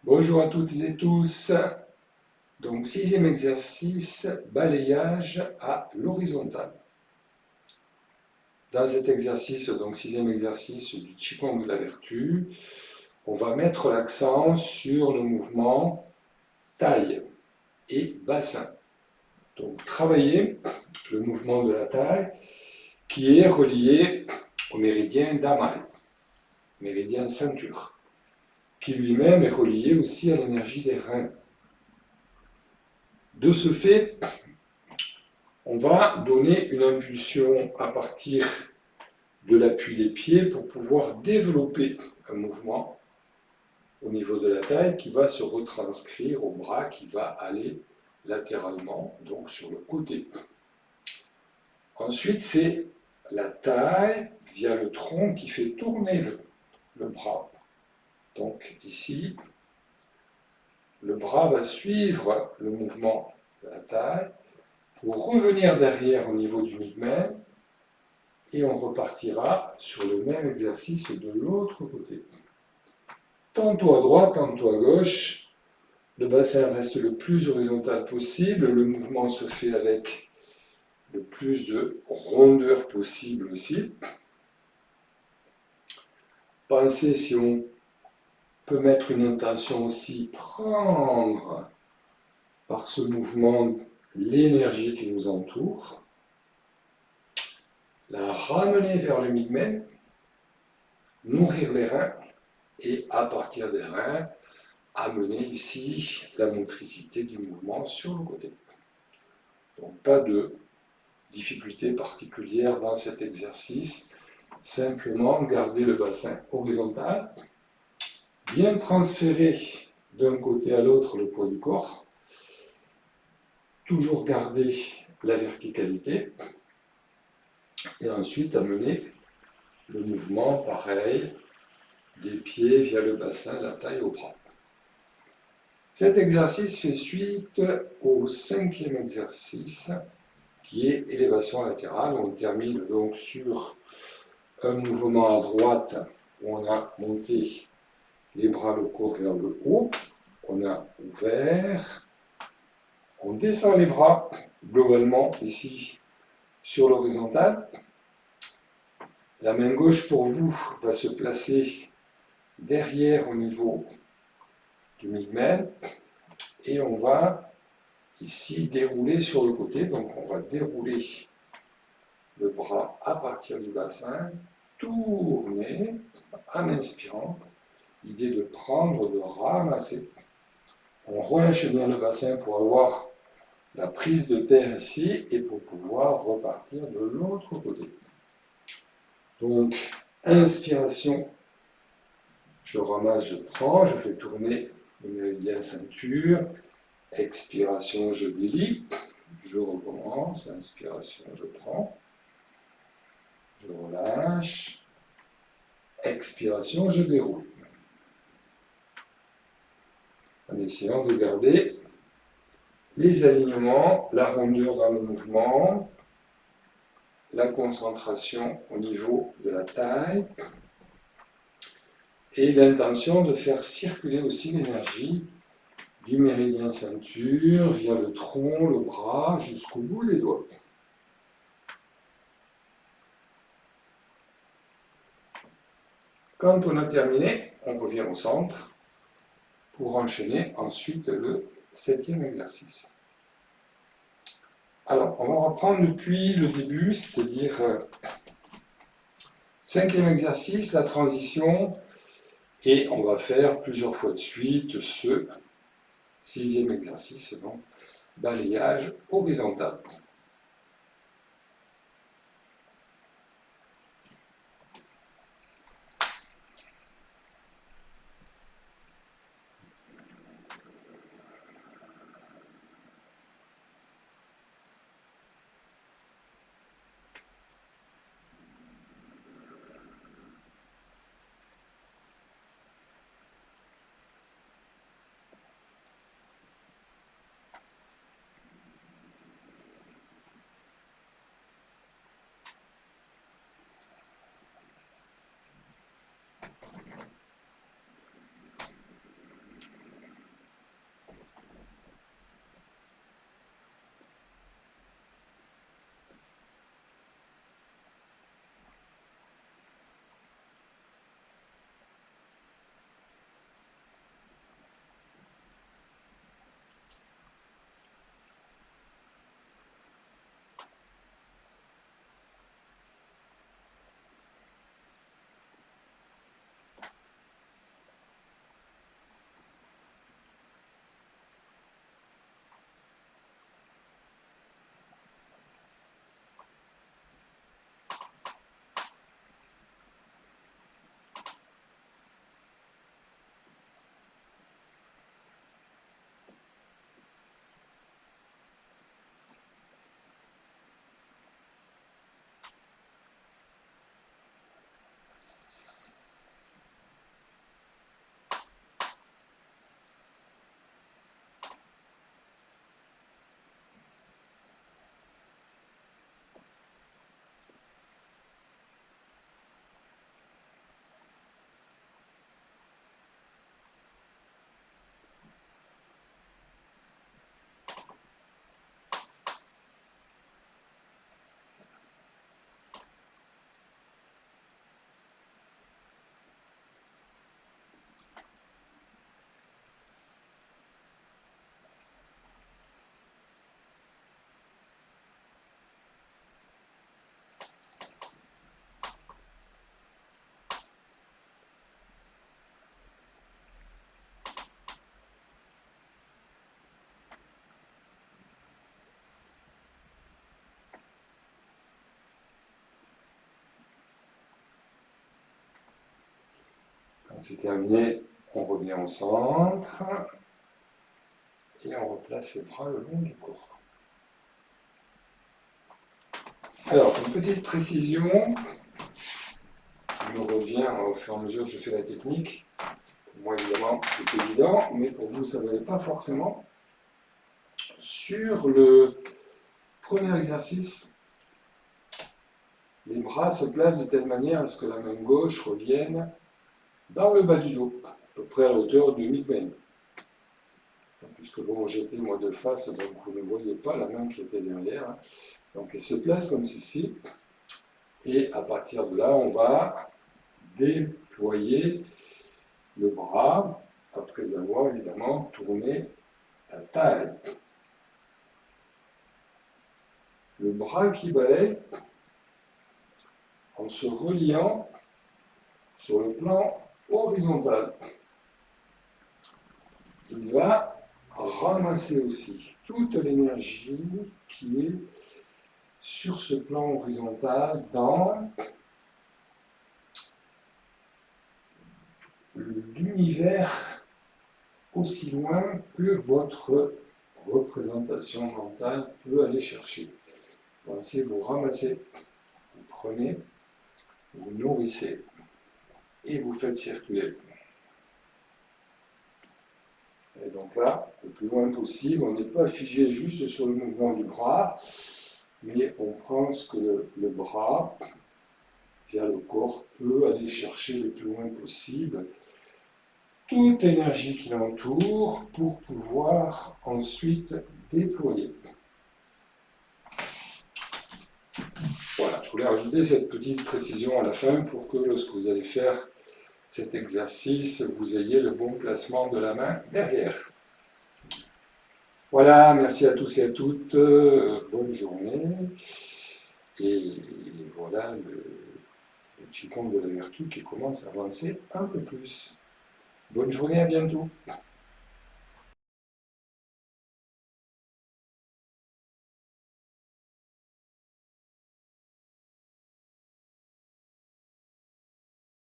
Bonjour à toutes et tous. Donc, sixième exercice, balayage à l'horizontale. Dans cet exercice, donc sixième exercice du Qigong de la vertu, on va mettre l'accent sur le mouvement taille et bassin. Donc, travailler le mouvement de la taille qui est relié au méridien d'Amae, méridien ceinture, qui lui-même est relié aussi à l'énergie des reins. De ce fait, on va donner une impulsion à partir de l'appui des pieds pour pouvoir développer un mouvement au niveau de la taille qui va se retranscrire au bras qui va aller latéralement, donc sur le côté. Ensuite, c'est la taille via le tronc qui fait tourner le bras. Donc ici, le bras va suivre le mouvement de la taille pour revenir derrière au niveau du migmen. Et on repartira sur le même exercice de l'autre côté. Tantôt à droite, tantôt à gauche. Le bassin reste le plus horizontal possible. Le mouvement se fait avec le plus de rondeur possible aussi. Pensez si on peut mettre une intention aussi, prendre par ce mouvement l'énergie qui nous entoure, la ramener vers le migmen, nourrir les reins, et à partir des reins, amener ici la motricité du mouvement sur le côté. Donc pas de difficulté particulière dans cet exercice, simplement garder le bassin horizontal, bien transférer d'un côté à l'autre le poids du corps, toujours garder la verticalité, et ensuite amener le mouvement pareil, des pieds via le bassin, la taille au bras. Cet exercice fait suite au cinquième exercice qui est élévation latérale. On termine donc sur un mouvement à droite où on a monté les bras, le corps vers le haut, on a ouvert, on descend les bras globalement ici sur l'horizontale. La main gauche pour vous va se placer derrière au niveau du migmen et on va ici dérouler sur le côté. Donc on va dérouler le bras à partir du bassin, tourner en inspirant, l'idée de prendre, de ramasser. On relâche bien le bassin pour avoir la prise de terre ici et pour pouvoir repartir de l'autre côté. Donc, inspiration, je ramasse, je prends, je fais tourner le méridien ceinture. Expiration, je délie, je recommence, inspiration, je prends, je relâche, expiration, je déroule. En essayant de garder les alignements, la rondeur dans le mouvement, la concentration au niveau de la taille et l'intention de faire circuler aussi l'énergie du méridien ceinture via le tronc, le bras, jusqu'au bout des doigts. Quand on a terminé, on revient au centre pour enchaîner ensuite le septième exercice. Alors, on va reprendre depuis le début, c'est-à-dire cinquième exercice, la transition, et on va faire plusieurs fois de suite ce sixième exercice, donc balayage horizontal. Quand c'est terminé, on revient au centre et on replace les bras le long du corps. Alors, une petite précision qui me revient au fur et à mesure que je fais la technique. Pour moi, évidemment, c'est évident, mais pour vous, ça ne l'est pas forcément. Sur le premier exercice, les bras se placent de telle manière à ce que la main gauche revienne dans le bas du dos, à peu près à la hauteur du mid-bain. Puisque bon, j'étais moi de face, donc vous ne voyez pas la main qui était derrière. Donc elle se place comme ceci. Et à partir de là, on va déployer le bras, après avoir évidemment tourné la taille. Le bras qui balaye en se reliant sur le plan horizontal. Il va ramasser aussi toute l'énergie qui est sur ce plan horizontal dans l'univers aussi loin que votre représentation mentale peut aller chercher. Pensez, vous ramassez, vous prenez, vous nourrissez et vous faites circuler. Et donc là, le plus loin possible, on n'est pas figé juste sur le mouvement du bras, mais on prend ce que le bras, via le corps, peut aller chercher le plus loin possible toute l'énergie qui l'entoure pour pouvoir ensuite déployer. Voilà, je voulais rajouter cette petite précision à la fin pour que lorsque vous allez faire cet exercice, vous ayez le bon placement de la main derrière. Voilà, merci à tous et à toutes, bonne journée. Et voilà le Qigong de la vertu qui commence à avancer un peu plus. Bonne journée, à bientôt.